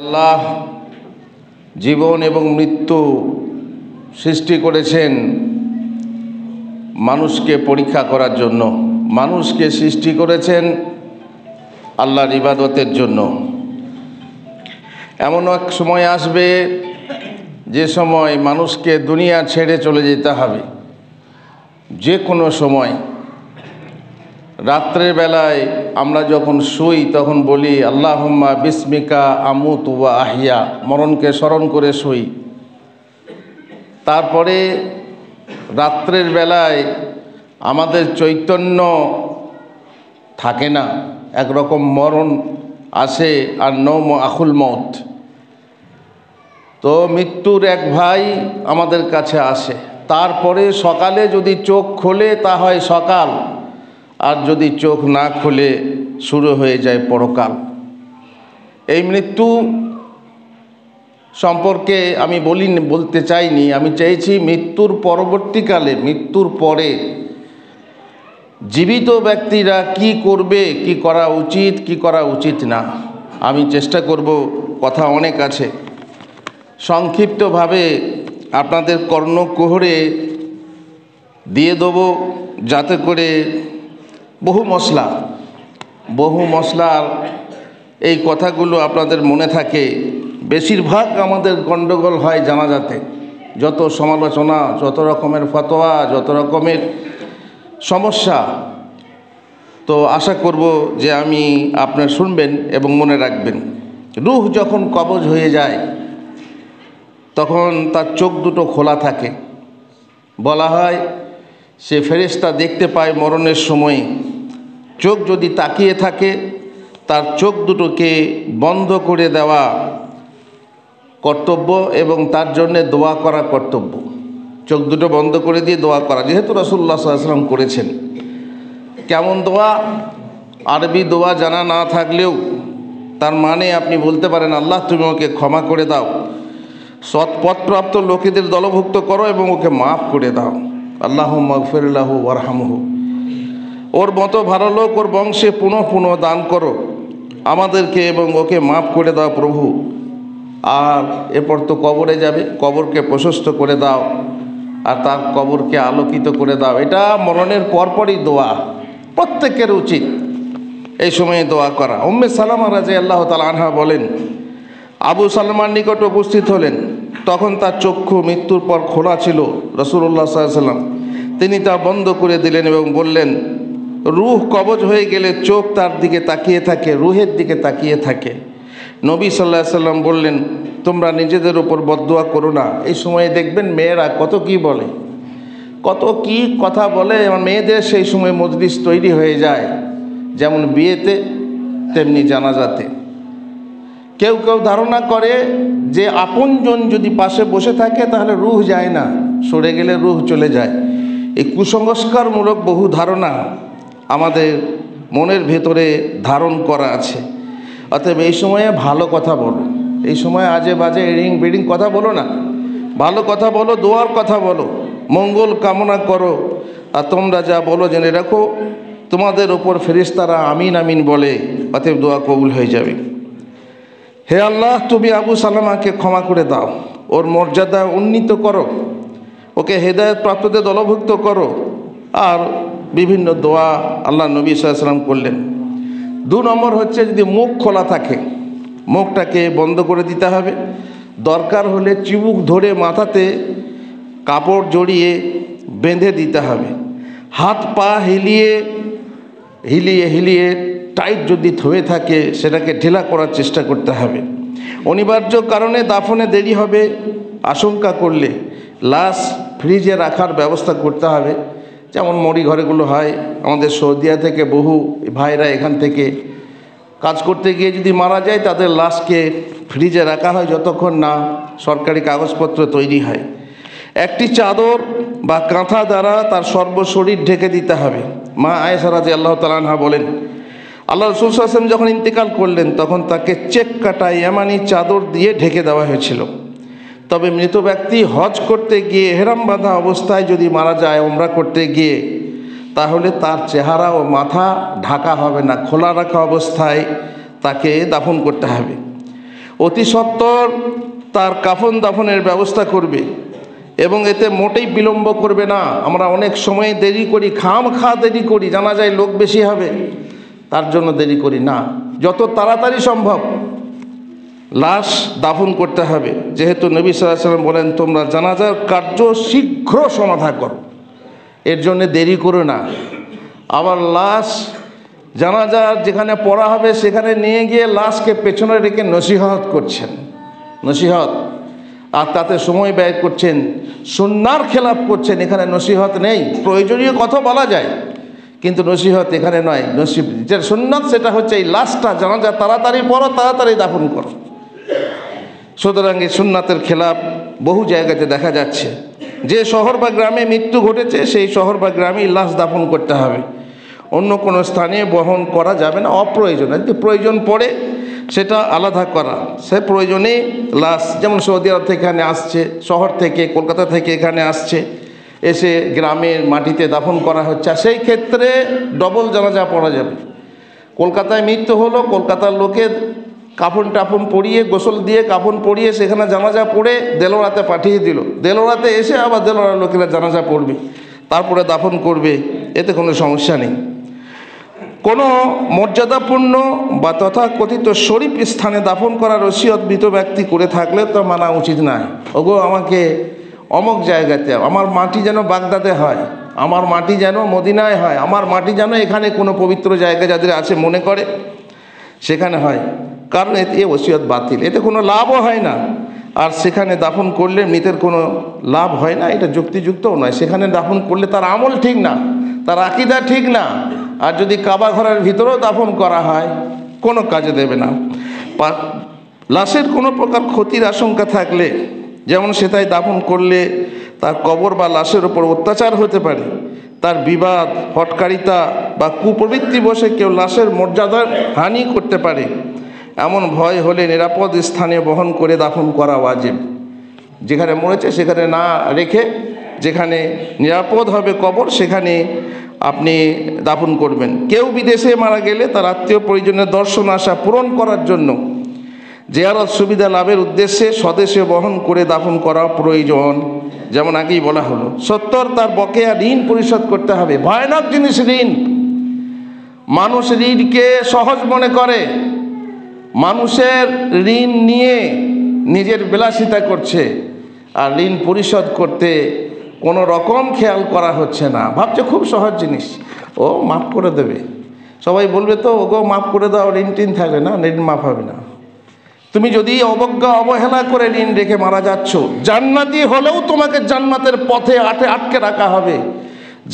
আল্লাহ জীবন এবং মৃত্যু সৃষ্টি করেছেন মানুষকে পরীক্ষা করার জন্য। মানুষকে সৃষ্টি করেছেন আল্লাহর ইবাদতের জন্য। এমন এক সময় আসবে যে সময় মানুষকে দুনিয়া ছেড়ে চলে যেতে হবে। যে কোনো সময় রাত্রের বেলায় আমরা যখন শুই তখন বলি আল্লাহুম্মা বিসমিকা আমুতু ওয়া আহিয়া, মরণকে স্মরণ করে শুই। তারপরে রাত্রের বেলায় আমাদের চৈতন্য থাকে না, একরকম মরণ আসে, আর নৌম আখুল মৌত। তো মৃত্যুর এক ভাই আমাদের কাছে আসে। তারপরে সকালে যদি চোখ খোলে তা হয় সকাল, আর যদি চোখ না খুলে শুরু হয়ে যায় পরকাল। এই মৃত্যু সম্পর্কে আমি বলতে চাইনি, আমি চাইছি মৃত্যুর পরবর্তীকালে, মৃত্যুর পরে জীবিত ব্যক্তিরা কি করবে, কি করা উচিত, কি করা উচিত না। আমি চেষ্টা করব, কথা অনেক আছে, সংক্ষিপ্তভাবে আপনাদের কর্ণকুহরে দিয়ে দেব, যাতে করে বহু মশলার এই কথাগুলো আপনাদের মনে থাকে। বেশিরভাগ আমাদের গণ্ডগোল হয় জানাজাতে, যত সমালোচনা, যত রকমের ফতোয়া, যত রকমের সমস্যা। তো আশা করব যে আমি আপনার শুনবেন এবং মনে রাখবেন। রূহ যখন কবজ হয়ে যায় তখন তার চোখ দুটো খোলা থাকে। বলা হয় সে ফেরেশতা দেখতে পায় মরণের সময়। চোখ যদি তাকিয়ে থাকে তার চোখ দুটোকে বন্ধ করে দেওয়া কর্তব্য এবং তার জন্যে দোয়া করা কর্তব্য। চোখ দুটো বন্ধ করে দিয়ে দোয়া করা, যেহেতু রাসূলুল্লাহ সাল্লাল্লাহু আলাইহি ওয়াসাল্লাম করেছেন। কেমন দোয়া? আরবি দোয়া জানা না থাকলেও তার মানে আপনি বলতে পারেন, আল্লাহ তুমি ওকে ক্ষমা করে দাও, সৎপথপ্রাপ্ত লোকেদের দলভুক্ত করো এবং ওকে মাফ করে দাও। আল্লাহুম্মা গফির লাহু ওয়ারহামহু, ওর মতো ভালো লোক ওর বংশে পুনঃ পুনঃ দান করো আমাদেরকে এবং ওকে মাফ করে দাও প্রভু। আর এরপর তো কবরে যাবে, কবরকে প্রশস্ত করে দাও আর তার কবরকে আলোকিত করে দাও। এটা মরণের পরপরই দোয়া, প্রত্যেকের উচিত এই সময়ে দোয়া করা। উম্মে সালামা রাদিয়াল্লাহু তাআলা আনহা বলেন, আবু সালমার নিকট উপস্থিত হলেন, তখন তার চক্ষু মৃত্যুর পর খোলা ছিল। রাসূলুল্লাহ সাল্লাল্লাহু আলাইহি ওয়াসাল্লাম তিনি তা বন্ধ করে দিলেন এবং বললেন, রূহ কবজ হয়ে গেলে চোখ তার দিকে তাকিয়ে থাকে, রূহের দিকে তাকিয়ে থাকে। নবী সাল্লাল্লাহু আলাইহি ওয়াসাল্লাম বললেন, তোমরা নিজেদের উপর বদদুয়া করো না। এই সময়ে দেখবেন মেয়েরা কত কি বলে, কত কি কথা বলে। আমার মেয়েদের সেই সময় মজলিস তৈরি হয়ে যায়, যেমন বিয়েতে তেমনি জানাজাতে। কেউ কেউ ধারণা করে যে আপনজন যদি পাশে বসে থাকে তাহলে রূহ যায় না, সরে গেলে রূহ চলে যায়। এই কুসংস্কারমূলক বহু ধারণা আমাদের মনের ভেতরে ধারণ করা আছে। অতএব এই সময়ে ভালো কথা বলো, এই সময় আজে বাজে এডিং বেডিং কথা বলো না, ভালো কথা বলো, দোয়ার কথা বলো, মঙ্গল কামনা করো। আর তোমরা যা বলো জেনে রাখো তোমাদের ওপর ফেরেশতারা আমিন আমিন বলে, অতএব দোয়া কবুল হয়ে যাবে। হে আল্লাহ, তুমি আবু সালামাকে ক্ষমা করে দাও, ওর মর্যাদা উন্নীত করো, ওকে হেদায়েত প্রাপ্তদের দলভুক্ত করো। আর বিভিন্ন দোয়া আল্লাহ নবী সাল্লাল্লাহু আলাইহি ওয়াসাল্লাম করলেন। 2 নম্বর হচ্ছে, যদি মুখ খোলা থাকে মুখটাকে বন্ধ করে দিতে হবে। দরকার হলে চিবুক ধরে মাথাতে কাপড় জড়িয়ে বেঁধে দিতে হবে। হাত পা হিলিয়ে হিলিয়ে টাইট যদি হয়ে থাকে সেটাকে ঢিলা করার চেষ্টা করতে হবে। অনিবার্য কারণে দাফনে দেরি হবে আশঙ্কা করলে লাশ ফ্রিজে রাখার ব্যবস্থা করতে হবে। যেমন মরি ঘরেগুলো হয়, আমাদের সৌদিয়া থেকে বহু ভাইরা এখান থেকে কাজ করতে গিয়ে যদি মারা যায় তাদের লাশকে ফ্রিজে রাখা হয় যতক্ষণ না সরকারি কাগজপত্র তৈরি হয়। একটি চাদর বা কাঁথা দ্বারা তার সর্বশরীর ঢেকে দিতে হবে। মা আয়েশা রাদিয়াল্লাহু তাআলা আনহা বলেন, আল্লাহ রাসূল সাল্লাল্লাহু আলাইহি ওয়াসাল্লাম যখন ইন্তেকাল করলেন তখন তাকে চেক কাটা ইয়ামানি চাদর দিয়ে ঢেকে দেওয়া হয়েছিল। তবে মৃত ব্যক্তি হজ করতে গিয়ে এহরাম বাঁধা অবস্থায় যদি মারা যায় উমরা করতে গিয়ে, তাহলে তার চেহারা ও মাথা ঢাকা হবে না, খোলা রাখা অবস্থায় তাকে দাফন করতে হবে। অতি সত্বর তার কাফন দাফনের ব্যবস্থা করবে এবং এতে মোটেই বিলম্ব করবে না। আমরা অনেক সময় দেরি করি, খামখা দেরি করি, জানা যায় লোক বেশি হবে তার জন্য দেরি করি না। যত তাড়াতাড়ি সম্ভব লাশ দাফন করতে হবে, যেহেতু নবী সাল্লাল্লাহু আলাইহি ওয়াসাল্লাম বলেন তোমরা জানাজার কার্য শীঘ্র সমাধা করো, এর জন্য দেরি করো না। আবার লাশ জানাজার যেখানে পড়া হবে সেখানে নিয়ে গিয়ে লাশকে পেছনে রেখে নসিহত করছেন, নসিহত, আর তাতে সময় ব্যয় করছেন, সুন্নাহর খেলাপ করছেন। এখানে নসিহত নেই, প্রয়োজনীয় কথা বলা যায় কিন্তু নসিহত এখানে নয়। যে সুন্নাত সেটা হচ্ছে এই লাশটা জানাজা তাড়াতাড়ি পড়ো, তাড়াতাড়ি দাফন করো। সুতরাং এই সুন্নাতের খেলাপ বহু জায়গাতে দেখা যাচ্ছে। যে শহর বা গ্রামে মৃত্যু ঘটেছে সেই শহর বা গ্রামেই লাশ দাফন করতে হবে, অন্য কোনো স্থানে বহন করা যাবে না অপ্রয়োজনে। যদি প্রয়োজন পড়ে সেটা আলাদা করা, সে প্রয়োজনে লাশ, যেমন সৌদি আরব থেকে এখানে আসছে, শহর থেকে কলকাতা থেকে এখানে আসছে, এসে গ্রামের মাটিতে দাফন করা হচ্ছে, সেই ক্ষেত্রে ডবল জানাজা পড়া যাবে। কলকাতায় মৃত্যু হলো, কলকাতার লোকের কাফন টাফন পরিয়ে, গোসল দিয়ে কাফন পরিয়ে সেখানে জানাজা পড়ে দেলোরাতে পাঠিয়ে দিল, দেলোরাতে এসে আবার দেলোরার লোকেরা জানাজা পড়বে, তারপরে দাফন করবে, এতে কোনো সমস্যা নেই। কোনো মর্যাদাপূর্ণ বা তথাকথিত শরীফ স্থানে দাফন করার ওসিয়ত মৃত ব্যক্তি করে থাকলে তো মানা উচিত নয়। ওগো আমাকে অমুক জায়গাতে, আমার মাটি যেন বাগদাদে হয়, আমার মাটি যেন মদিনায় হয়, আমার মাটি যেন এখানে কোনো পবিত্র জায়গা যাদের আছে মনে করে সেখানে হয়, কারণ এতে ওসিয়ত বাতিল, এতে কোনো লাভও হয় না। আর সেখানে দাফন করলে মৃতের কোনো লাভ হয় না, এটা যুক্তিযুক্তও নয়। সেখানে দাফন করলে তার আমল ঠিক না, তার আকীদা ঠিক না। আর যদি কাবা ঘরের ভিতরেও দাফন করা হয় কোনো কাজে দেবে না। লাশের কোনো প্রকার ক্ষতির আশঙ্কা থাকলে, যেমন সেটাই দাফন করলে তার কবর বা লাশের ওপর অত্যাচার হতে পারে, তার বিবাদ, হটকারিতা বা কুপ্রবৃত্তি বসে কেউ লাশের মর্যাদার হানি করতে পারে, এমন ভয় হলে নিরাপদ স্থানে বহন করে দাফন করা ওয়াজিব। যেখানে মরেছে সেখানে না রেখে যেখানে নিরাপদ হবে কবর সেখানে আপনি দাফন করবেন। কেউ বিদেশে মারা গেলে তার আত্মীয় পরিজনের দর্শন আশা পূরণ করার জন্য জিয়ারত সুবিধা লাভের উদ্দেশ্যে স্বদেশে বহন করে দাফন করা প্রয়োজন। যেমন আগেই বলা হলো, সত্তর তার বকেয়া ঋণ পরিশোধ করতে হবে। ভয়ানক জিনিস ঋণ। মানুষ ঋণকে সহজ মনে করে, মানুষের ঋণ নিয়ে নিজের বিলাসিতা করছে, আর ঋণ পরিশোধ করতে কোনো রকম খেয়াল করা হচ্ছে না, ভাবছে খুব সহজ জিনিস, ও মাফ করে দেবে। সবাই বলবে তো ওগো মাফ করে দাও, ঋণ টিন থাকবে না, ঋণ মাফ হবে না। তুমি যদি অবজ্ঞা অবহেলা করে ঋণ রেখে মারা যাচ্ছ, জান্নাতি হলেও তোমাকে জান্নাতের পথে আটকে রাখা হবে,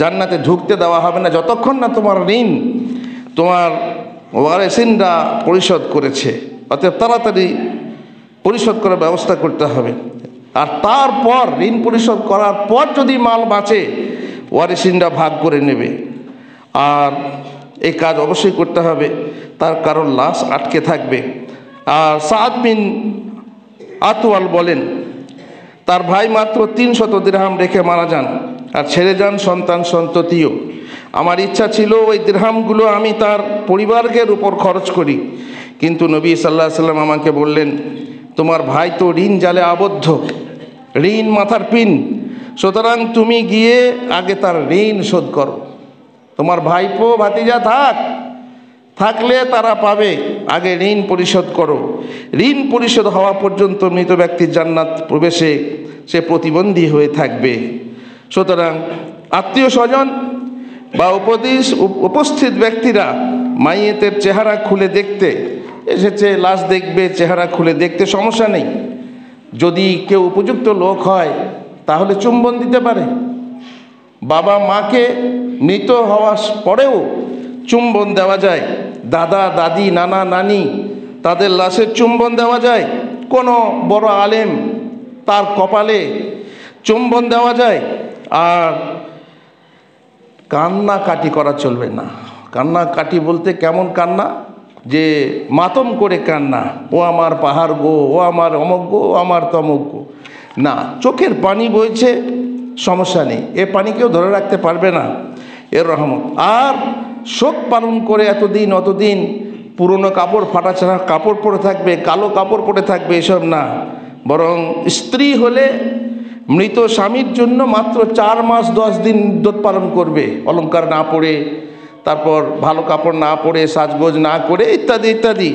জান্নাতে ঢুকতে দেওয়া হবে না যতক্ষণ না তোমার ঋণ তোমার ওয়ারিসিনরা পরিশোধ করেছে। অতএব তাড়াতাড়ি পরিশোধ করার ব্যবস্থা করতে হবে। আর তারপর ঋণ পরিশোধ করার পর যদি মাল বাঁচে ওয়ারিসিনরা ভাগ করে নেবে। আর এই কাজ অবশ্যই করতে হবে, তার কারণ লাশ আটকে থাকবে। আর সাদ বিন আতওয়াল বলেন, তার ভাই মাত্র 300 দিরহাম রেখে মারা যান আর ছেড়ে যান সন্তান সন্ততিও। আমার ইচ্ছা ছিল ওই দিরহামগুলো আমি তার পরিবারের উপর খরচ করি, কিন্তু নবী সাল্লাল্লাহু আলাইহি সাল্লাম আমাকে বললেন, তোমার ভাই তো ঋণ জালে আবদ্ধ, ঋণ মাথার পিন, সুতরাং তুমি গিয়ে আগে তার ঋণ শোধ করো। তোমার ভাইপো ভাতিজা থাকলে তারা পাবে, আগে ঋণ পরিশোধ করো। ঋণ পরিশোধ হওয়া পর্যন্ত মৃত ব্যক্তির জান্নাত প্রবেশে সে প্রতিবন্ধী হয়ে থাকবে। সুতরাং আত্মীয় স্বজন বা উপস্থিত ব্যক্তিরা মাইয়েতের চেহারা খুলে দেখতে এসেছে, লাশ দেখবে, চেহারা খুলে দেখতে সমস্যা নেই। যদি কেউ উপযুক্ত লোক হয় তাহলে চুম্বন দিতে পারে। বাবা মাকে মৃত হওয়ার পরেও চুম্বন দেওয়া যায়, দাদা দাদি নানা নানি তাদের লাশের চুম্বন দেওয়া যায়। কোনো বড় আলেম তার কপালে চুম্বন দেওয়া যায়। আর কান্নাকাটি করা চলবে না। কান্নাকাটি বলতে কেমন কান্না, যে মাতম করে কান্না, ও আমার পাহাড় গো, ও আমার অমুক গো, ও আমার তমুক গো, না। চোখের পানি বইছে, সমস্যা নেই, এ পানি কেউ ধরে রাখতে পারবে না, এর রহমত। আর শোক পালন করে এতদিন অতদিন পুরনো কাপড়, ফাটাছাড়া কাপড় পরে থাকবে, কালো কাপড় পরে থাকবে, এসব না। বরং স্ত্রী হলে মৃত স্বামীর জন্য মাত্র 4 মাস 10 দিন ইদ্যত পালন করবে, অলংকার না পরে, তারপর ভালো কাপড় না পরে, সাজগোজ না করে, ইত্যাদি ইত্যাদি।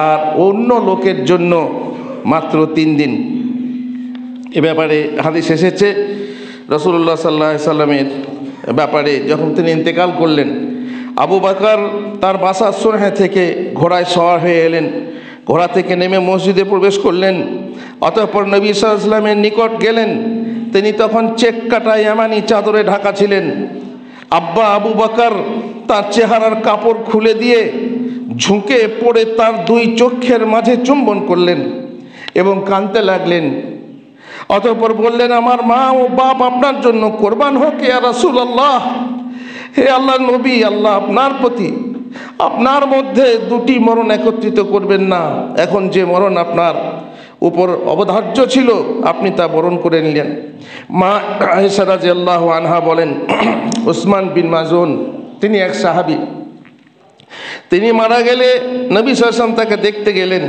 আর অন্য লোকের জন্য মাত্র 3 দিন। এ ব্যাপারে হাদিস এসেছে রাসূলুল্লাহ সাল্লাল্লাহু আলাইহি সাল্লামের ব্যাপারে, যখন তিনি ইন্তেকাল করলেন, আবু বকর তার বাসা সুরহে থেকে ঘোড়ায় সওয়ার হয়ে এলেন, ঘোড়া থেকে নেমে মসজিদে প্রবেশ করলেন। অতঃপর নবী সাল্লাল্লাহু আলাইহি ওয়াসাল্লামের নিকট গেলেন। তিনি তখন চেক কাটা ইয়ামানি চাদরে ঢাকা ছিলেন। আব্বা আবু বকর তার চেহারার কাপড় খুলে দিয়ে ঝুঁকে পড়ে তার 2 চোখের মাঝে চুম্বন করলেন এবং কাঁদতে লাগলেন। অতঃপর বললেন, আমার মা ও বাপ আপনার জন্য কোরবান হোক ইয়া রাসূলুল্লাহ। হে আল্লাহর নবী, আল্লাহ আপনার প্রতি, আপনার মধ্যে 2টি মরণ একত্রিত করবেন না। এখন যে মরণ আপনার উপর অবধার্য ছিল আপনি তা বরণ করে নিলেন। মা আয়েশা রাদিয়াল্লাহু আনহা বলেন, উসমান বিন মাজুন তিনি এক সাহাবী, তিনি মারা গেলে নবী সাল্লাল্লাহু আলাইহি ওয়াসাল্লাম তাকে দেখতে গেলেন।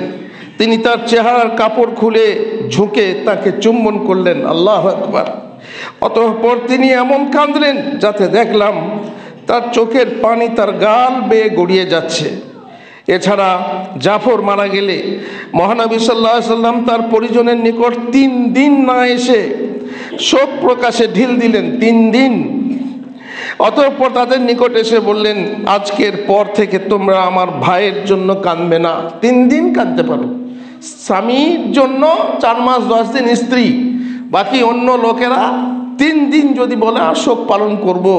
তিনি তার চেহারার কাপড় খুলে ঝুঁকে তাকে চুম্বন করলেন। আল্লাহু আকবার। অতঃপর তিনি এমন কাঁদলেন যাতে দেখলাম তার চোখের পানি তার গাল বেয়ে গড়িয়ে যাচ্ছে। এছাড়া জাফর মারা গেলে মহানবী সাল্লাল্লাহু আলাইহি ওয়াসাল্লাম তার পরিজনের নিকট 3 দিন না এসে শোক প্রকাশে ঢিল দিলেন। 3 দিন। অতঃপর তাদের নিকট এসে বললেন, আজকের পর থেকে তোমরা আমার ভাইয়ের জন্য কাঁদবে না। 3 দিন কাঁদতে পারো। স্বামীর জন্য 4 মাস 10 দিন স্ত্রী, বাকি অন্য লোকেরা 3 দিন যদি বলে আর শোক পালন করবো,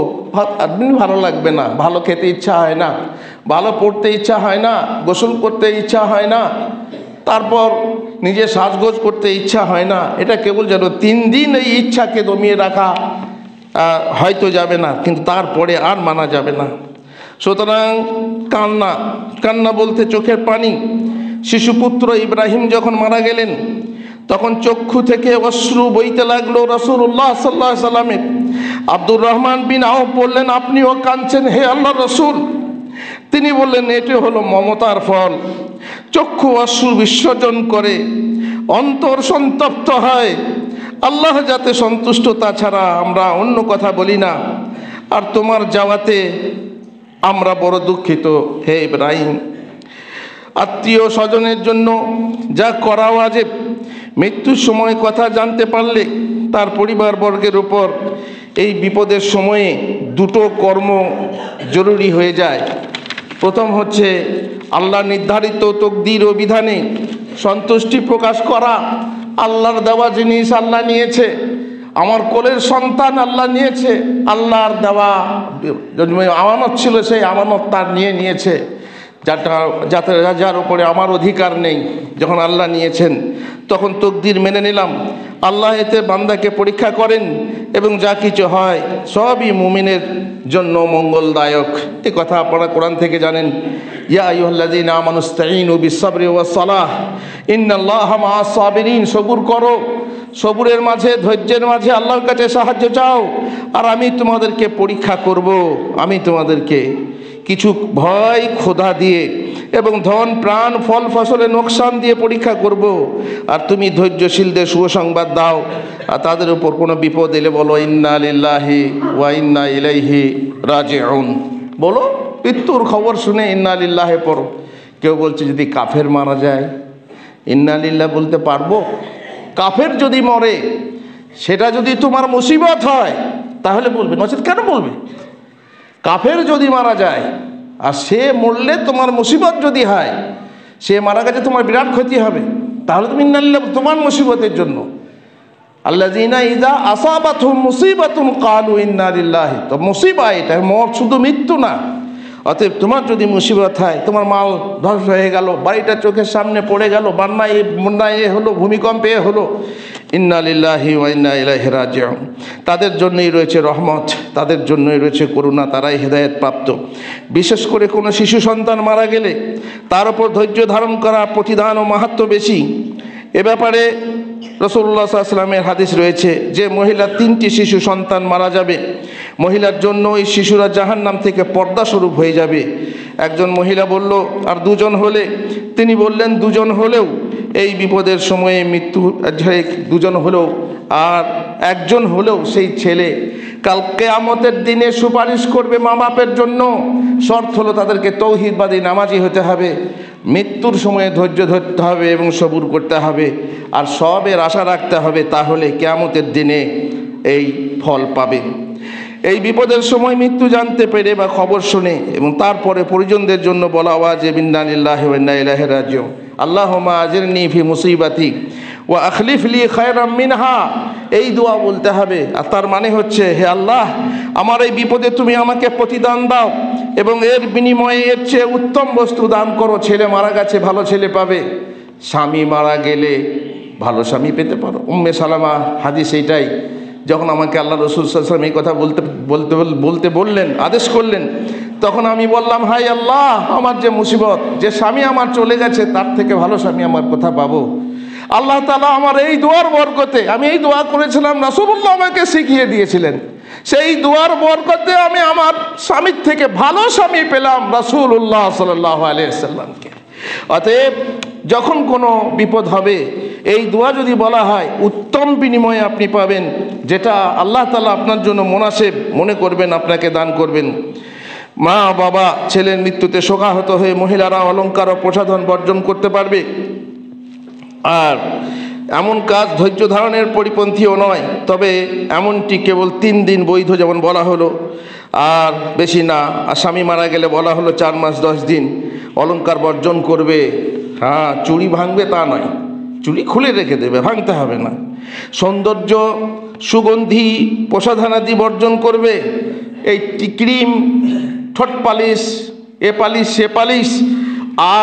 একদিন ভালো লাগবে না, ভালো খেতে ইচ্ছা হয় না, ভালো পড়তে ইচ্ছা হয় না, গোসল করতে ইচ্ছা হয় না, তারপর নিজে সাজগোজ করতে ইচ্ছা হয় না। এটা কেবল যেন 3 দিন এই ইচ্ছাকে দমিয়ে রাখা হয়তো যাবে না, কিন্তু তারপরে আর মানা যাবে না। সুতরাং কান্না, কান্না বলতে চোখের পানি। শিশুপুত্র ইব্রাহিম যখন মারা গেলেন তখন চক্ষু থেকে অশ্রু বইতে লাগলো রাসূলুল্লাহ সাল্লাল্লাহু আলাইহি সাল্লামের। আব্দুর রহমান বিন আউফ বললেন, আপনিও কাঁদছেন হে আল্লাহর রাসূল? তিনি বললেন, এটি হলো মমতার ফল। চক্ষু অশ্রু বিসর্জন করে অন্তর সন্তপ্ত হয়, আল্লাহ যাতে সন্তুষ্ট তাছাড়া আমরা অন্য কথা বলি না। আর তোমার যাওয়াতে আমরা বড় দুঃখিত হে ইব্রাহিম। আত্মীয় স্বজনের জন্য যা করা ওয়াজিব, মৃত্যুর সময় কথা জানতে পারলে তার পরিবারবর্গের উপর এই বিপদের সময়ে 2টো কর্ম জরুরি হয়ে যায়। প্রথম হচ্ছে আল্লাহ নির্ধারিত তকদির ও বিধানে সন্তুষ্টি প্রকাশ করা। আল্লাহর দেওয়া জিনিস আল্লাহ নিয়েছে, আমার কোলের সন্তান আল্লাহ নিয়েছে, আল্লাহর দেওয়া আমানত ছিল, সেই আমানত তার নিয়েছে, যার উপরে আমার অধিকার নেই। যখন আল্লাহ নিয়েছেন তখন তকদির মেনে নিলাম। আল্লাহ এতে বান্দাকে পরীক্ষা করেন এবং যা কিছু হয় সবই মুমিনের জন্য মঙ্গলদায়ক। এই কথা আপনারা কোরআন থেকে জানেন। ইয়া আইয়ুহাল্লাযীনা আমানু ইসতাঈনু বিস-সাবরি ওয়াস-সালাহ ইন্নাল্লাহা মা'আস সাবিরিন। সবুর করো, সবুরের মাঝে, ধৈর্যের মাঝে আল্লাহর কাছে সাহায্য চাও, আর আমি তোমাদেরকে পরীক্ষা করব। আমি তোমাদেরকে কিছু ভয় ক্ষুধা দিয়ে এবং ধন প্রাণ ফল ফসলে নোকসান দিয়ে পরীক্ষা করব। আর তুমি ধৈর্যশীলদের সুসংবাদ দাও, আর তাদের উপর কোনো বিপদ এলে বলো ইন্না লিল্লাহি ওয়া ইন্না ইলাইহি রাজিউন। বলো, মৃত্যুর খবর শুনে ইন্না লিল্লাহি পড়ো। কেউ বলছে যদি কাফের মারা যায় ইন্না লিল্লাহ বলতে পারবো? কাফের যদি মরে সেটা যদি তোমার মুসিবত হয় তাহলে বলবে, নচেত কেন বলবে? কাফের যদি মারা যায় আর সে মরলে তোমার মুসিবত যদি হয়, সে মারা গেছে তোমার বিরাট ক্ষতি হবে, তাহলে তুমি ইন্না লিল্লাহ তোমার মুসিবতের জন্য। আল্লাযীনা ইযা আসাবাতহুম মুসিবাতুন ক্বালু ইন্না লিল্লাহি। তো মুসিবা এটা মত, শুধু মৃত্যু না। অতএব তোমার যদি মুসিবত হয়, তোমার মাল ধ্বংস হয়ে গেল, বাড়িটা চোখের সামনে পড়ে গেল, বন্যায় হলো, ভূমিকম্পে হলো, ইন্না লিল্লাহি ওয়া ইন্না ইলাইহি রাজিউন। তাদের জন্যই রয়েছে রহমত, তাদের জন্যই রয়েছে করুণা, তারাই হেদায়েত প্রাপ্ত। বিশেষ করে কোনো শিশু সন্তান মারা গেলে তার উপর ধৈর্য ধারণ করা প্রতিদান ও মাহাত্ম্য বেশি। এ ব্যাপারে রাসূলুল্লাহ সাল্লাল্লাহু আলাইহি ওয়াসাল্লামের হাদিস রয়েছে যে মহিলার 3টি শিশু সন্তান মারা যাবে, মহিলার জন্য ওই শিশুরা জাহান্নাম থেকে পর্দা স্বরূপ হয়ে যাবে একজন মহিলা বলল, আর দুজন হলে? তিনি বললেন, দুজন হলেও এই বিপদের সময়ে মৃত্যু, দুজন হলেও আর একজন হলেও সেই ছেলে কাল কিয়ামতের দিনে সুপারিশ করবে মা বাপের জন্য। শর্ত হলো তাদেরকে তৌহিদবাদী নামাজি হতে হবে, মৃত্যুর সময়ে ধৈর্য ধরতে হবে এবং সবুর করতে হবে, আর সবের আশা রাখতে হবে, তাহলে কিয়ামতের দিনে এই ফল পাবে। এই বিপদের সময় মৃত্যু জানতে পেরে বা খবর শুনে এবং তারপরে পরিজনদের জন্য বলা ওয়াজিব, ইন্না লিল্লাহি ওয়া ইন্না ইলাইহি রাজিউন, আল্লাহুম্মা আজিরনি ফি মুসিবাতি ওয়া আখলিফ লি খায়রাম মিনহা, এই দোয়া বলতে হবে। আর তার মানে হচ্ছে, হে আল্লাহ, আমার এই বিপদে তুমি আমাকে প্রতিদান দাও এবং এর বিনিময়ে এর চেয়ে উত্তম বস্তু দান করো। ছেলে মারা গেছে, ভালো ছেলে পাবে, স্বামী মারা গেলে ভালো স্বামী পেতে পারো। উম্মে সালামা হাদিস এইটাই। যখন আমাকে আল্লাহ রসুল সাল্লাল্লাহু আলাইহি ওয়াসাল্লাম এই কথা বলতে বললেন, আদেশ করলেন, তখন আমি বললাম, হাই আল্লাহ, আমার যে মুসিবত, যে স্বামী আমার চলে গেছে তার থেকে ভালো স্বামী আমার কোথা পাবো? আল্লাহ তাআলা আমার এই দোয়ার বরকতে, আমি এই দোয়া করেছিলাম, রাসূলুল্লাহ আমাকে শিখিয়ে দিয়েছিলেন, সেই দোয়ার বরকতে আমি আমার স্বামীর থেকে ভালো স্বামী পেলাম, রাসূলুল্লাহ সাল্লাল্লাহু আলাইহি ওয়াসাল্লামকে। অতএব যখন কোনো বিপদ হবে, এই দোয়া যদি বলা হয়, উত্তম বিনিময়ে আপনি পাবেন, যেটা আল্লাহ তাআলা আপনার জন্য মুনাসিব মনে করবেন, আপনাকে দান করবেন। মা বাবা ছেলের মৃত্যুতে শোকাহত হয়ে মহিলারা অলংকার ও প্রসাধন বর্জন করতে পারবে। আর এমন কাজ ধৈর্য ধারণের পরিপন্থীও নয়, তবে এমনটি কেবল 3 দিন বৈধ, যেমন বলা হলো, আর বেশি না। আর স্বামী মারা গেলে বলা হলো 4 মাস 10 দিন অলংকার বর্জন করবে। হ্যাঁ, চুড়ি ভাঙবে তা নয়, চুড়ি খুলে রেখে দেবে, ভাঙতে হবে না। সৌন্দর্য, সুগন্ধি, প্রসাধনাদি বর্জন করবে। এই ক্রিম, ঠোঁট পালিশ, এ পালিশ সে পালিশ,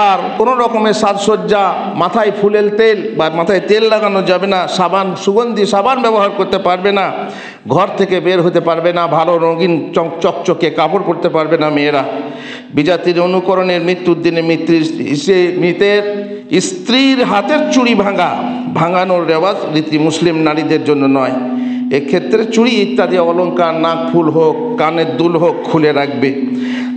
আর কোনো রকমের সাজসজ্জা, মাথায় ফুলের তেল বা মাথায় তেল লাগানো যাবে না, সাবান, সুগন্ধি সাবান ব্যবহার করতে পারবে না, ঘর থেকে বের হতে পারবে না, ভালো রঙিন চকচকে কাপড় পরতে পারবে না মেয়েরা। বিজাতির অনুকরণের মৃত্যুর দিনে মৃতের স্ত্রীর হাতের চুড়ি ভাঙানোর রেওয়াজ রীতি মুসলিম নারীদের জন্য নয়। এক্ষেত্রে চুড়ি ইত্যাদি অলংকার, নাক ফুল হোক, কানের দুল হোক, খুলে রাখবে।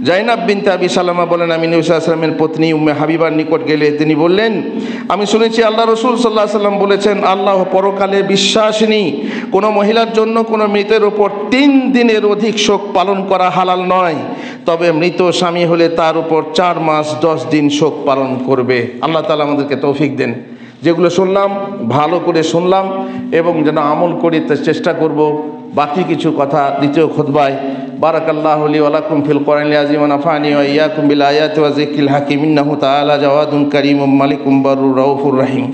জাইনাব বিনতে আবি সালামা বলেন, আমি নবী সাল্লাল্লাহু আলাইহি ওয়াসাল্লামের পত্নী উম্মে হাবিবার নিকট গেলে তিনি বললেন, আমি শুনেছি আল্লাহ রসুল সাল্লাল্লাহু আলাইহি ওয়াসাল্লাম বলেছেন, আল্লাহ পরকালে বিশ্বাসিনী কোনো মহিলার জন্য কোনো মৃতের ওপর 3 দিনের অধিক শোক পালন করা হালাল নয়, তবে মৃত স্বামী হলে তার উপর 4 মাস 10 দিন শোক পালন করবে। আল্লাহ তাআলা আমাদেরকে তৌফিক দেন। যেগুলো শুনলাম ভালো করে শুনলাম এবং যেন আমল করি তার চেষ্টা করব। বাকি কিছু কথা দ্বিতীয় খুতবায়। বারাকাল্লাহু লি ওয়া লাকুম ফিল কোরআনিল আযীম ওয়া নাফা'নি ওয়া ইয়্যাকুম বিল আয়াতি ওয়া যিকরিল হাকীম, ইন্নাহু তাআলা জাওয়াদুন কারীমুম মালিকুম বাররুর রাউফুর রহিম।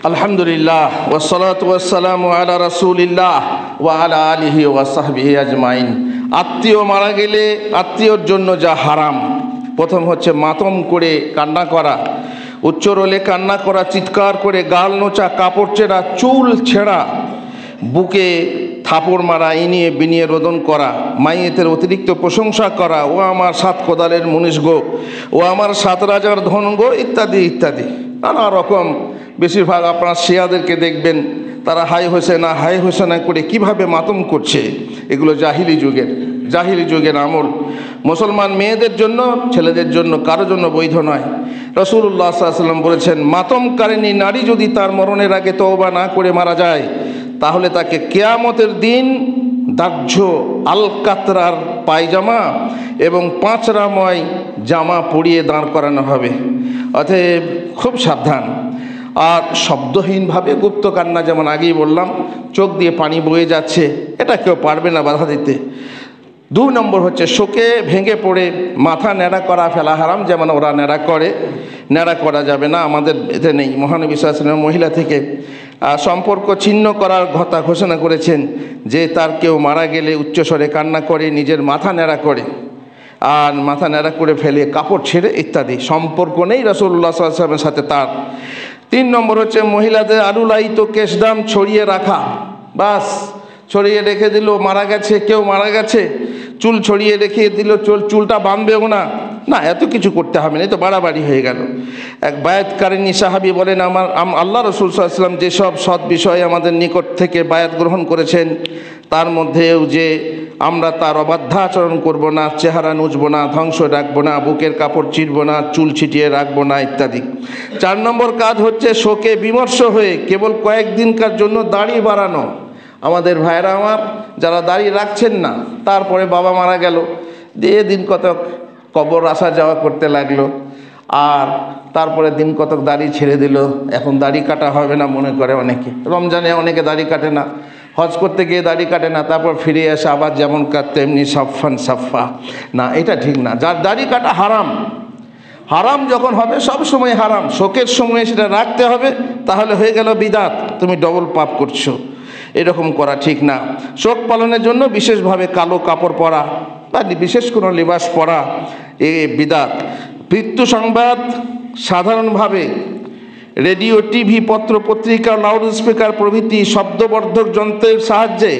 আলহামদুলিল্লাহ ওয়াসসালাতু ওয়াসসালামু আলা রাসূলিল্লাহ ওয়া আলা আলিহি ওয়া সাহবিহি আজমাইন। আত্মীয় মারা গেলে আত্মীয়র জন্য যা হারাম, প্রথম হচ্ছে মাতম করে কান্না করা, উচ্চরোলে কান্না করা, চিৎকার করে গাল নোচা, কাপড় ছেঁড়া, চুল ছেঁড়া, বুকে থাপড় মারা, ইনিয়ে বিনিয়ে রোদন করা, মাইয়েতের অতিরিক্ত প্রশংসা করা, ও আমার 7 কোদালের মুনিশ গো, ও আমার 7 রাজার ধন গো, ইত্যাদি ইত্যাদি নানা রকম। বেশিরভাগ আপনার শিয়াদেরকে দেখবেন, তারা হাই হোসেনা করে কিভাবে মাতম করছে। এগুলো জাহিলি যুগের আমল। মুসলমান মেয়েদের জন্য, ছেলেদের জন্য, কারোর জন্য বৈধ নয়। রাসূলুল্লাহ সাল্লাল্লাহু আলাইহি ওয়াসাল্লাম বলেছেন, মাতমকারিণী নারী যদি তার মরণের আগে তওবা না করে মারা যায়, তাহলে তাকে কিয়ামতের দিন দাহ্য আলকাতরার পায়জামা এবং 5 রাময় জামা পরিয়ে দাঁড় করানো হবে। অতএব খুব সাবধান। আর শব্দহীনভাবে গুপ্ত কান্না, যেমন আগেই বললাম, চোখ দিয়ে পানি বয়ে যাচ্ছে, এটা কেউ পারবে না বাধা দিতে। 2 নম্বর হচ্ছে শোকে ভেঙে পড়ে মাথা ন্যাড়া করা ফেলা হারাম, যেমন ওরা ন্যাড়া করা যাবে না, আমাদের এতে নেই। মহানবী সাল্লাল্লাহু আলাইহি ওয়াসাল্লাম মহিলা থেকে সম্পর্ক ছিন্ন করার কথা ঘোষণা করেছেন, যে তার কেউ মারা গেলে উচ্চস্বরে কান্না করে, নিজের মাথা ন্যাড়া করে আর মাথা ন্যাড়া করে ফেলে, কাপড় ছেড়ে ইত্যাদি, সম্পর্ক নেই রাসূলুল্লাহ সাল্লাল্লাহু আলাইহি ওয়াসাল্লামের সাথে তার। 3 নম্বর হচ্ছে মহিলাদের আলুলায়িত কেশদাম ছড়িয়ে রাখা, বাস ছড়িয়ে রেখে দিল, মারা গেছে, কেউ মারা গেছে, চুল ছড়িয়ে রেখে দিল, চুলটা বাঁধবেও না, না, এত কিছু করতে হবে না, তো বাড়াবাড়ি হয়ে গেল। এক বায়াতকারিনী সাহাবী বলেন, আল্লাহ রাসূল সাল্লাল্লাহু আলাইহি ওয়াসাল্লাম যেসব সৎ বিষয়ে আমাদের নিকট থেকে বায়াত গ্রহণ করেছেন তার মধ্যেও যে আমরা তার অবাধ্য আচরণ করব না, চেহারা নুজবো না, ধ্বংস রাখবো না, বুকের কাপড় চিরবো না, চুল ছিটিয়ে রাখবো না ইত্যাদি। 4 নম্বর কাজ হচ্ছে শোকে বিমর্ষ হয়ে কেবল কয়েকদিনকার জন্য দাড়ি বাড়ানো। আমাদের ভাইরা আমার যারা দাড়ি রাখছেন না, তারপরে বাবা মারা গেল, দিয়ে দিন কতক কবর আসা যাওয়া করতে লাগলো, আর তারপরে দিন কতক দাড়ি ছেড়ে দিল, এখন দাড়ি কাটা হবে না মনে করে অনেকে। রমজানে অনেকে দাড়ি কাটে না, হজ করতে গিয়ে দাড়ি কাটে না, তারপর ফিরে আসে আবার যেমন কাটতে এমনি সাফান সাফা। না, এটা ঠিক না। যার দাড়ি কাটা হারাম, হারাম যখন হবে সব সময় হারাম, শোকের সময় সেটা রাখতে হবে, তাহলে হয়ে গেল বিদাত, তুমি ডবল পাপ করছো। এরকম করা ঠিক না। শোক পালনের জন্য বিশেষভাবে কালো কাপড় পরা বা বিশেষ কোনো লিবাস পরা এ বিদাত। মৃত্যু সংবাদ সাধারণভাবে রেডিও, টিভি, পত্র পত্রিকা, লাউড স্পিকার প্রভৃতি শব্দবর্ধক যন্ত্রের সাহায্যে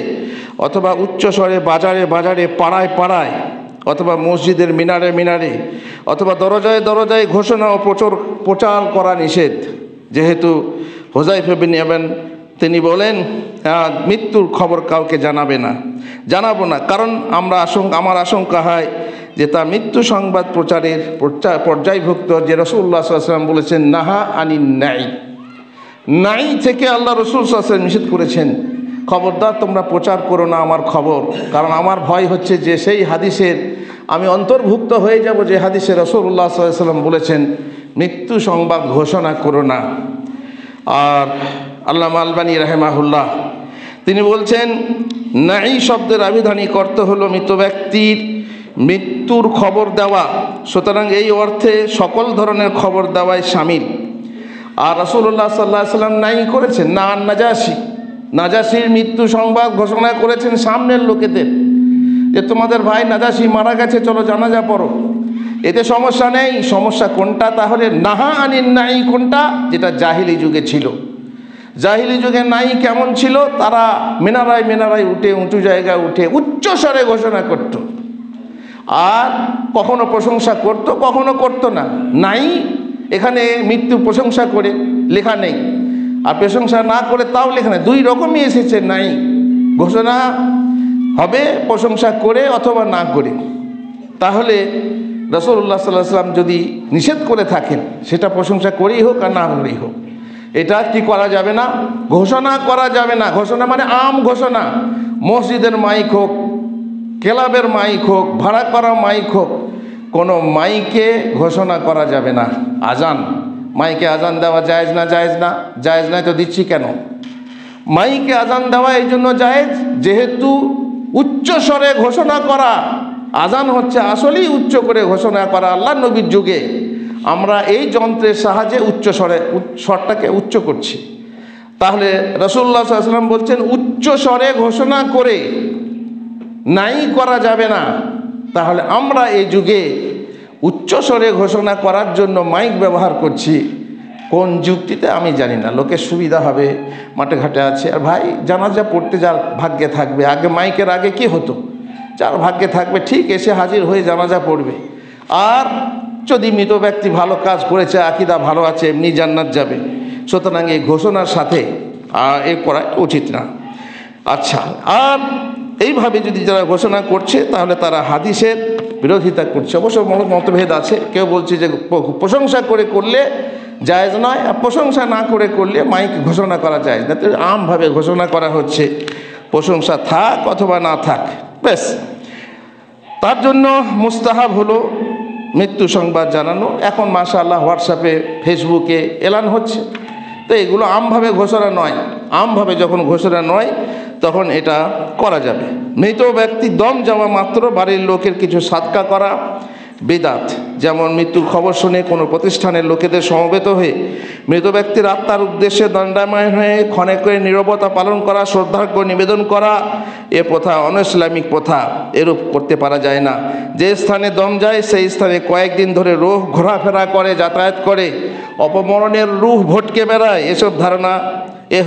অথবা উচ্চস্বরে বাজারে বাজারে, পাড়ায় পাড়ায়, অথবা মসজিদের মিনারে মিনারে, অথবা দরজায় দরজায় ঘোষণা ও প্রচার করা নিষেধ। যেহেতু হুযায়ফা বিন ইয়ামান তিনি বলেন, মৃত্যুর খবর কাউকে জানাবো না, কারণ আমার আশঙ্কা হয় যে তা মৃত্যু সংবাদ প্রচারের পর্যায়ভুক্ত। যে রাসূলুল্লাহ সাল্লাল্লাহু আলাইহি ওয়াসাল্লাম বলেছেন, নাহা আনিন নাই থেকে আল্লাহ রাসূল সাল্লাল্লাহু আলাইহি ওয়াসাল্লাম নিষেধ করেছেন, খবরদার তোমরা প্রচার করো না আমার খবর। কারণ আমার ভয় হচ্ছে যে সেই হাদিসের আমি অন্তর্ভুক্ত হয়ে যাব যে হাদিসে রাসূলুল্লাহ সাল্লাল্লাহু আলাইহি ওয়াসাল্লাম বলেছেন মৃত্যু সংবাদ ঘোষণা করো না। আর আল্লামা আলবানী রাহিমাহুল্লাহ তিনি বলছেন, নাই শব্দের আবিধানিক অর্থ হলো মৃত ব্যক্তির মৃত্যুর খবর দেওয়া, সুতরাং এই অর্থে সকল ধরনের খবর দেওয়াই শামিল। আর রাসূলুল্লাহ সাল্লাল্লাহু আলাইহি ওয়াসাল্লাম নাই করেছেন না নাজাশির মৃত্যু সংবাদ ঘোষণা করেছেন সামনের লোকেদের, যে তোমাদের ভাই নাজাশি মারা গেছে, চলো জানাজা পড়ো। এতে সমস্যা নেই। সমস্যা কোনটা? তাহলে নাহা আনিন নাই কোনটা? যেটা জাহিলি যুগে ছিল। জাহিলি যুগে নাই কেমন ছিল? তারা মিনারায় মিনারায় উঠে, উঁচু জায়গায় উঠে উচ্চ স্বরে ঘোষণা করত, আর কখনো প্রশংসা করত, কখনো করতো না। নাই এখানে মৃত্যু প্রশংসা করে লেখা নেই, আর প্রশংসা না করে তাও লেখা নেই। 2 রকমই এসেছে। নাই ঘোষণা হবে প্রশংসা করে অথবা না করে। তাহলে রাসূলুল্লাহ সাল্লাল্লাহু আলাইহি ওয়াসাল্লাম যদি নিষেধ করে থাকেন, সেটা প্রশংসা করেই হোক আর না করেই হোক, এটা কি করা যাবে না? ঘোষণা করা যাবে না। ঘোষণা মানে আম ঘোষণা, মসজিদের মাইক হোক, ক্লাবের মাইক হোক, ভাড়া করা মাইক হোক, কোনো মাইকে ঘোষণা করা যাবে না। আজান, মাইকে আজান দেওয়া জায়েজ না? জায়েজ নাই তো দিচ্ছি কেন? মাইকে আজান দেওয়া এই জন্য জায়েজ, যেহেতু উচ্চ স্বরে ঘোষণা করা, আজান হচ্ছে আসলেই উচ্চ করে ঘোষণা করা। আল্লাহ নবীর যুগে আমরা এই যন্ত্রের সাহায্যে উচ্চ স্বরটাকে উচ্চ করছি। তাহলে রাসূলুল্লাহ সাল্লাল্লাহু আলাইহি ওয়াসাল্লাম বলছেন উচ্চ স্বরে ঘোষণা করে নাই করা যাবে না। তাহলে আমরা এই যুগে উচ্চ স্বরে ঘোষণা করার জন্য মাইক ব্যবহার করছি, কোন যুক্তিতে আমি জানি না। লোকের সুবিধা হবে, মাঠে ঘাটে আছে। আর ভাই জানাজা পড়তে যার ভাগ্যে থাকবে, আগে মাইকের আগে কি হতো, যার ভাগ্যে থাকবে ঠিক এসে হাজির হয়ে জানাজা পড়বে। আর যদি মৃত ব্যক্তি ভালো কাজ করেছে, আকীদা ভালো আছে, এমনি জান্নাত যাবে। সুতরাং এই ঘোষণার সাথে এ করা উচিত না। আচ্ছা, আর এইভাবে যদি যারা ঘোষণা করছে তাহলে তারা হাদিসের বিরোধিতা করছে। অবশ্য মতভেদ আছে, কেউ বলছে যে প্রশংসা করে করলে জায়েজ নয়, আর প্রশংসা না করে করলে মাইক ঘোষণা করা যায় না। তো আমভাবে ঘোষণা করা হচ্ছে, প্রশংসা থাক অথবা না থাক, ব্যাস। তার জন্য মুস্তাহাব হলো মৃত্যু সংবাদ জানানো। এখন মাশাআল্লাহ হোয়াটসঅ্যাপে, ফেসবুকে এলান হচ্ছে, তো এগুলো আমভাবে ঘোষণা নয়। আমভাবে যখন ঘোষণা নয় তখন এটা করা যাবে। মৃত ব্যক্তি দম যাওয়া মাত্র বাড়ির লোকের কিছু সাদকা করা বিদাত। যেমন মৃত্যুর খবর শুনে কোনো প্রতিষ্ঠানের লোকেদের সমবেত হয়ে মৃত ব্যক্তির আত্মার উদ্দেশ্যে দণ্ডায়মান হয়ে ক্ষণে করে নীরবতা পালন করা, শ্রদ্ধার্ঘ্য নিবেদন করা, এ প্রথা অনইসলামিক প্রথা। এরূপ করতে পারা যায় না। যে স্থানে দম যায় সেই স্থানে কয়েকদিন ধরে রূহ ঘোরাফেরা করে, যাতায়াত করে, অপমরণের রূহ ভটকে বেড়ায়, এসব ধারণা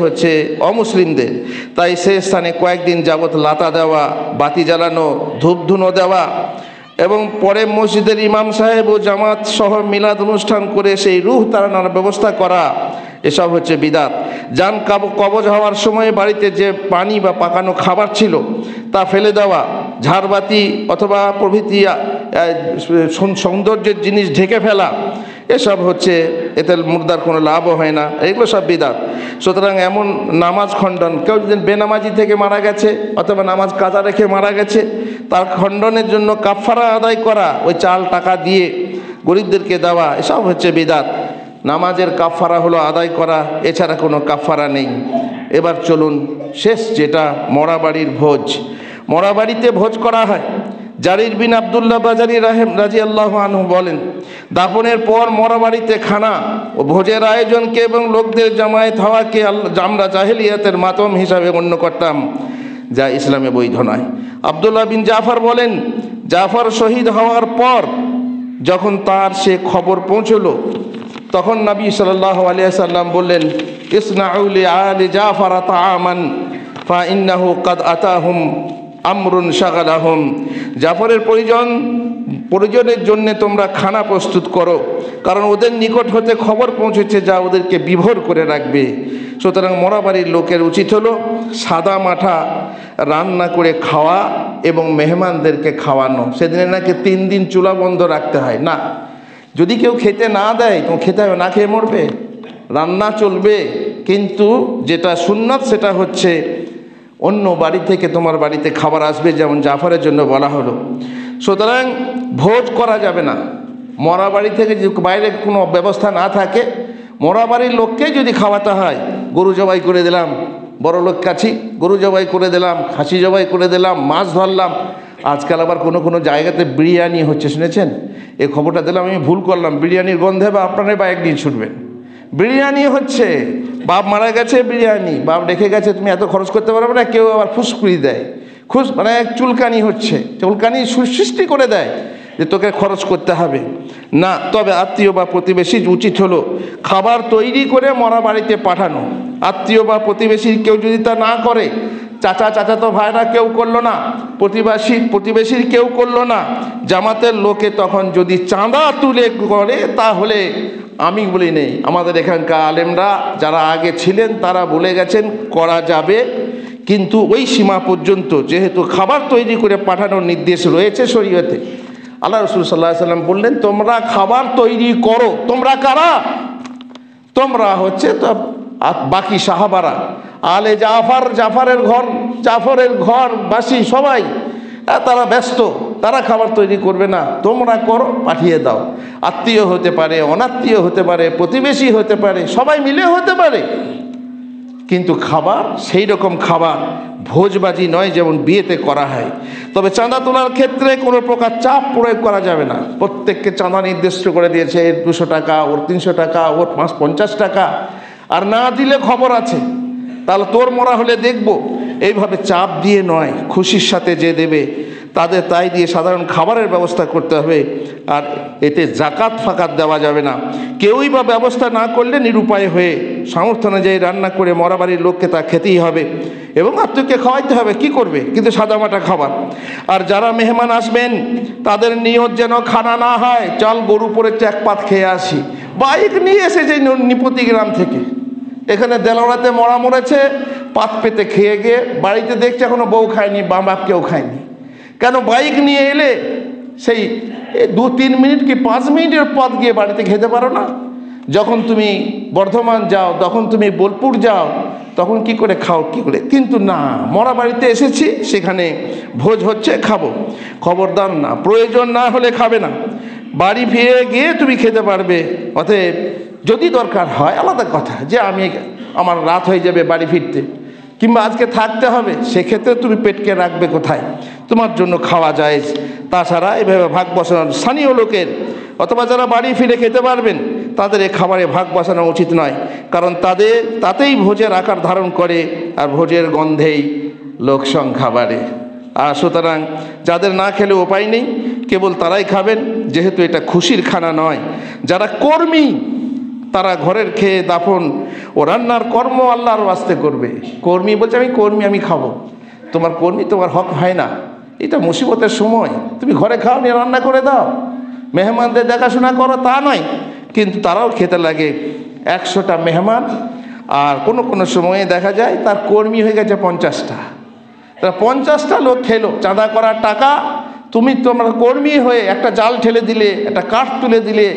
হচ্ছে অমুসলিমদের। তাই সে স্থানে কয়েকদিন যাবৎ লাতা দেওয়া, বাতি জ্বালানো, ধূপধুনো দেওয়া এবং পরে মসজিদের ইমাম সাহেব ও জামাত সহ মিলাদ অনুষ্ঠান করে সেই রূহ তাড়ানোর ব্যবস্থা করা, এসব হচ্ছে বিদাত। জান কবজ হওয়ার সময় বাড়িতে যে পানি বা পাকানো খাবার ছিল তা ফেলে দেওয়া, ঝাড়বাতি অথবা প্রভৃতি সৌন্দর্যের জিনিস ঢেকে ফেলা, এসব হচ্ছে, এতে মুর্দার কোনো লাভও হয় না, এগুলো সব বিদাত। সুতরাং এমন নামাজ খণ্ডন, কেউ যদি বেনামাজি থেকে মারা গেছে অথবা নামাজ কাজা রেখে মারা গেছে, তার খণ্ডনের জন্য কাফারা আদায় করা, ওই চাল টাকা দিয়ে গরিবদেরকে দেওয়া, এসব হচ্ছে বিদাত। নামাজের কাফারা হলো আদায় করা, এছাড়া কোনো কাফারা নেই। এবার চলুন শেষ যেটা, মরাবাড়ির ভোজ। মরাবাড়িতে ভোজ করা হয়। জারির বিন আবদুল্লাহ বাজারি রাদিয়াল্লাহু আনহু বলেন, দাফনের পর মরাবাড়িতে খানা ও ভোজের আয়োজনকে এবং লোকদের জামায়াত হওয়াকে আমরা জাহেলিয়াতের মাতম হিসাবে গণ্য করতাম, যা ইসলামে বৈধ নয়। আবদুল্লাহ বিন জাফর বলেন, জাফর শহীদ হওয়ার পর যখন তার সে খবর পৌঁছলো, তখন নবী সাল্লাল্লাহু আলাইহি সাল্লাম বললেন, ইসনাউ লি আলি জাফর তাআমান ফা ইন্নাহু কাদ আতাহুম আমরুন শাগালাহুম। জাফরের পরিজনের জন্য তোমরা খানা প্রস্তুত করো, কারণ ওদের নিকট হতে খবর পৌঁছেছে যা ওদেরকে বিভোর করে রাখবে। সুতরাং মরাবাড়ির লোকের উচিত হলো সাদা মাঠা রান্না করে খাওয়া এবং মেহমানদেরকে খাওয়ানো। সেদিনে নাকি 3 দিন চুলা বন্ধ রাখতে হয় না। যদি কেউ খেতে না দেয় তো খেতে হবে, না খেয়ে মরবে? রান্না চলবে, কিন্তু যেটা সুন্নাত সেটা হচ্ছে অন্য বাড়ি থেকে তোমার বাড়িতে খাবার আসবে, যেমন জাফরের জন্য বলা হলো। সুতরাং ভোজ করা যাবে না। মরা বাড়ি থেকে যদি বাইরে কোনো ব্যবস্থা না থাকে, মরা বাড়ির লোককে যদি খাওয়াতে হয়, গরু জবাই করে দিলাম, বড় লোক কাছি গরু জবাই করে দিলাম, খাসি জবাই করে দিলাম, মাছ ধরলাম। আজকাল আবার কোনো জায়গাতে বিরিয়ানি হচ্ছে, শুনেছেন? এই খবরটা দিলাম, আমি ভুল করলাম, বিরিয়ানির গন্ধে বা আপনারাই বা একদিন ছুটবেন। বিরিয়ানি হচ্ছে, বাপ মারা গেছে বিরিয়ানি, বাপ রেখে গেছে, তুমি এত খরচ করতে পারবে না। কেউ আবার ফুসকুড়ি দেয়, মানে চুলকানি হচ্ছে, চুলকানি সৃষ্টি করে দেয় যে তোকে খরচ করতে হবে না। তবে আত্মীয় বা প্রতিবেশী উচিত হলো খাবার তৈরি করে মরা বাড়িতে পাঠানো। আত্মীয় বা প্রতিবেশী কেউ যদি তা না করে, চাচাতো ভাইরা কেউ করলো না, প্রতিবেশীর কেউ করলো না, জামাতের লোকে তখন যদি চাঁদা তুলে করে, তাহলে আমি বলি নেই, আমাদের এখানকার আলেমরা যারা আগে ছিলেন তারা বলে গেছেন করা যাবে, কিন্তু ওই সীমা পর্যন্ত। যেহেতু খাবার তৈরি করে পাঠানোর নির্দেশ রয়েছে শরীয়তে। আল্লাহ রাসূল সাল্লাল্লাহু আলাইহি ওয়াসাল্লাম বললেন, তোমরা খাবার তৈরি করো। তোমরা কারা? তোমরা হচ্ছে তো বাকি সাহাবারা, আলে জাফরের ঘর বাসী সবাই, তারা ব্যস্ত, তারা খাবার তৈরি করবে না, তোমরা করো, পাঠিয়ে দাও। আত্মীয় হতে পারে, অনাত্মীয় হতে পারে, প্রতিবেশী হতে পারে, সবাই মিলে হতে পারে, কিন্তু খাবার সেই রকম খাবার ভোজবাজি নয় যেমন বিয়েতে করা হয়। তবে চাঁদা তোলার ক্ষেত্রে কোনো প্রকার চাপ প্রয়োগ করা যাবে না। প্রত্যেককে চাঁদা নির্দিষ্ট করে দিয়েছে, এর 200 টাকা, ওর 300 টাকা, ওর 50 টাকা, আর না দিলে খবর আছে, তাহলে তোর মরা হলে দেখব। এইভাবে চাপ দিয়ে নয়, খুশির সাথে যে দেবে তাদের তাই দিয়ে সাধারণ খাবারের ব্যবস্থা করতে হবে। আর এতে জাকাত ফাকাত দেওয়া যাবে না। কেউই বা ব্যবস্থা না করলে নিরুপায় হয়ে সামর্থ্য অনুযায়ী রান্না করে মরা বাড়ির লোককে তা খেতেই হবে এবং আত্মীয়কে খাওয়াইতে হবে। কি করবে? কিন্তু সাদামাটা খাবার। আর যারা মেহমান আসবেন তাদের নিয়ত যেন খানা না হয়, চল গরু পড়েছে এক পাত খেয়ে আসি, বাইক নিয়ে এসেছে নিপতি গ্রাম থেকে, এখানে দেলোড়াতে মরেছে, পাত পেতে খেয়ে গিয়ে বাড়িতে দেখছে এখনো বউ খায়নি, বাপ কেউ খায়নি। কেন? বাইক নিয়ে এলে সেই 2-3 মিনিট কি 5 মিনিটের পথ গিয়ে বাড়িতে খেতে পারো না? যখন তুমি বর্ধমান যাও, তখন তুমি বোলপুর যাও, তখন কি করে খাও, কি করে? কিন্তু না, মরা বাড়িতে এসেছি, সেখানে ভোজ হচ্ছে, খাবো। খবরদার না, প্রয়োজন না হলে খাবে না, বাড়ি ফিরে গিয়ে তুমি খেতে পারবে। অতএব যদি দরকার হয় আলাদা কথা, যে আমার রাত হয়ে যাবে বাড়ি ফিরতে, কিংবা আজকে থাকতে হবে, সেক্ষেত্রে তুমি পেটকে রাখবে কোথায়? তোমার জন্য খাওয়া যায়। তাছাড়া এভাবে ভাগ বসানো স্থানীয় লোকের অথবা যারা বাড়ি ফিরে খেতে পারবেন তাদের এই খাবারে ভাগ বসানো উচিত নয়, কারণ তাতেই ভোজের আকার ধারণ করে, আর ভোজের গন্ধেই লোক সংখ্যা বাড়ে। আর সুতরাং যাদের না খেলে উপায় নেই, কেবল তারাই খাবেন, যেহেতু এটা খুশির খানা নয়। যারা কর্মী তারা ঘরের খেয়ে দাফন ও রান্নার কর্ম আল্লাহর ওয়াস্তে করবে। কর্মী বলছে আমি কর্মী, আমি খাবো। তোমার কর্মী, তোমার হক হয় না। এটা মুসিবতের সময়, তুমি ঘরে খাও নিয়ে রান্না করে দাও, মেহমানদের দেখাশোনা করো, তা নয়, কিন্তু তারাও খেতে লাগে। 100টা মেহমান, আর কোনো কোনো সময়ে দেখা যায় তার কর্মী হয়ে গেছে 50টা। তারা 50টা লোক খেলো, চাঁদা করার টাকা তুমি তোমার কর্মী হয়ে একটা জাল ঠেলে দিলে, একটা কাঠ তুলে দিলে,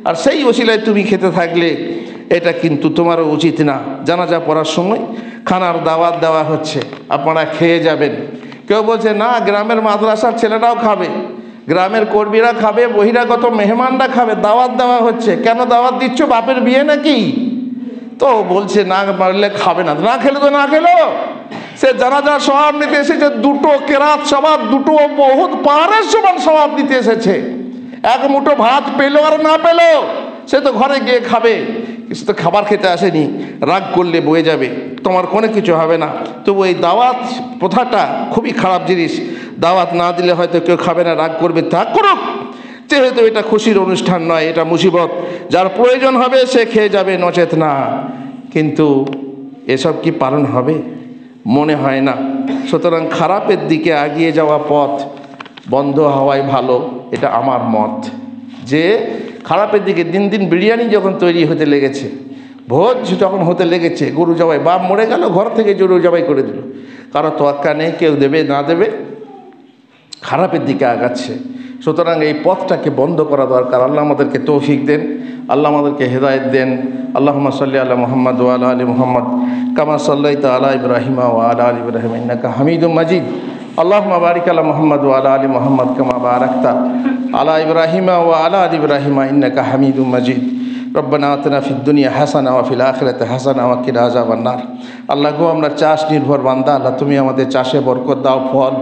আর সেই ওসিলায় তুমি খেতে থাকলে। এটা কিন্তু তোমারও উচিত না। জানাজা পড়ার সময় খানার দাওয়াত দেওয়া হচ্ছে, আপনারা খেয়ে যাবেন। কেউ বলছে না, গ্রামের মাদ্রাসার ছেলেরাও খাবে, গ্রামের কর্মীরা খাবে, বহিরাগত মেহমানরা খাবে, দাওয়াত দেওয়া হচ্ছে। কেন দাওয়াত দিচ্ছ? বাপের বিয়ে নাকি? তো বলছে না মারলে খাবে না। না খেলে তো না খেলো। সে জানাজার সওয়াব নিতে এসেছে, 2টো কেরাত সওয়াব, 2টো বহুত পাহাড়ের সমান সওয়াব নিতে এসেছে। এক মুঠো ভাত পেলো আর না পেলো, সে তো ঘরে গিয়ে খাবে, কিছু তো খাবার খেতে আসেনি। রাগ করলে বয়ে যাবে, তোমার কোনো কিছু হবে না। তবু এই দাওয়াত প্রথাটা খুবই খারাপ জিনিস। দাওয়াত না দিলে হয়তো কেউ খাবে না, রাগ করবে, তা করুক, যেহেতু এটা খুশির অনুষ্ঠান নয়, এটা মুসিবত। যার প্রয়োজন হবে সে খেয়ে যাবে, নচেত না। কিন্তু এসব কি পালন হবে? মনে হয় না। সুতরাং খারাপের দিকে এগিয়ে যাওয়া পথ বন্ধ হওয়াই ভালো, এটা আমার মত। যে খারাপের দিকে দিন দিন বিরিয়ানি যখন তৈরি হতে লেগেছে, ভোজ যখন হতে লেগেছে, গরু জবাই, বাপ মরে গেল, ঘর থেকে গরু জবাই করে দিল, কারো তোয়াক্কা নেই, কেউ দেবে না দেবে, খারাপের দিকে আগাচ্ছে। সুতরাং এই পথটাকে বন্ধ করা দরকার। আল্লাহ আমাদেরকে তৌফিক দেন, আল্লাহ আমাদেরকে হেদায়েত দেন। আল্লাহুম্মা সাল্লি আলা মুহাম্মদ ওয়া আলা আলি মুহাম্মদ কামা সাল্লাইতা আলা ইব্রাহিমা ওয়া আলা আলি ইব্রাহিম ইন্নাকা হামিদুম মাজিদ। আল্লাহুম্মা বারিক আলা মুহাম্মদ ওয়া আলা আলি মুহাম্মদ কামা বারাকতা আলা ইব্রাহিমা ওয়া আলা আলি ইব্রাহিমা ইন্নাকা হামিদুম মাজিদ। রব্বানা আতিনা ফিদ দুনিয়া হাসানা ওয়া ফিল আখিরাতি হাসানা ওয়া কিনা আযাবান নার। আল্লাহ গো, আমরা চাষ নির্ভর বান্দা, আল্লাহ তুমি আমাদের চাষে বরকত দাও, ফল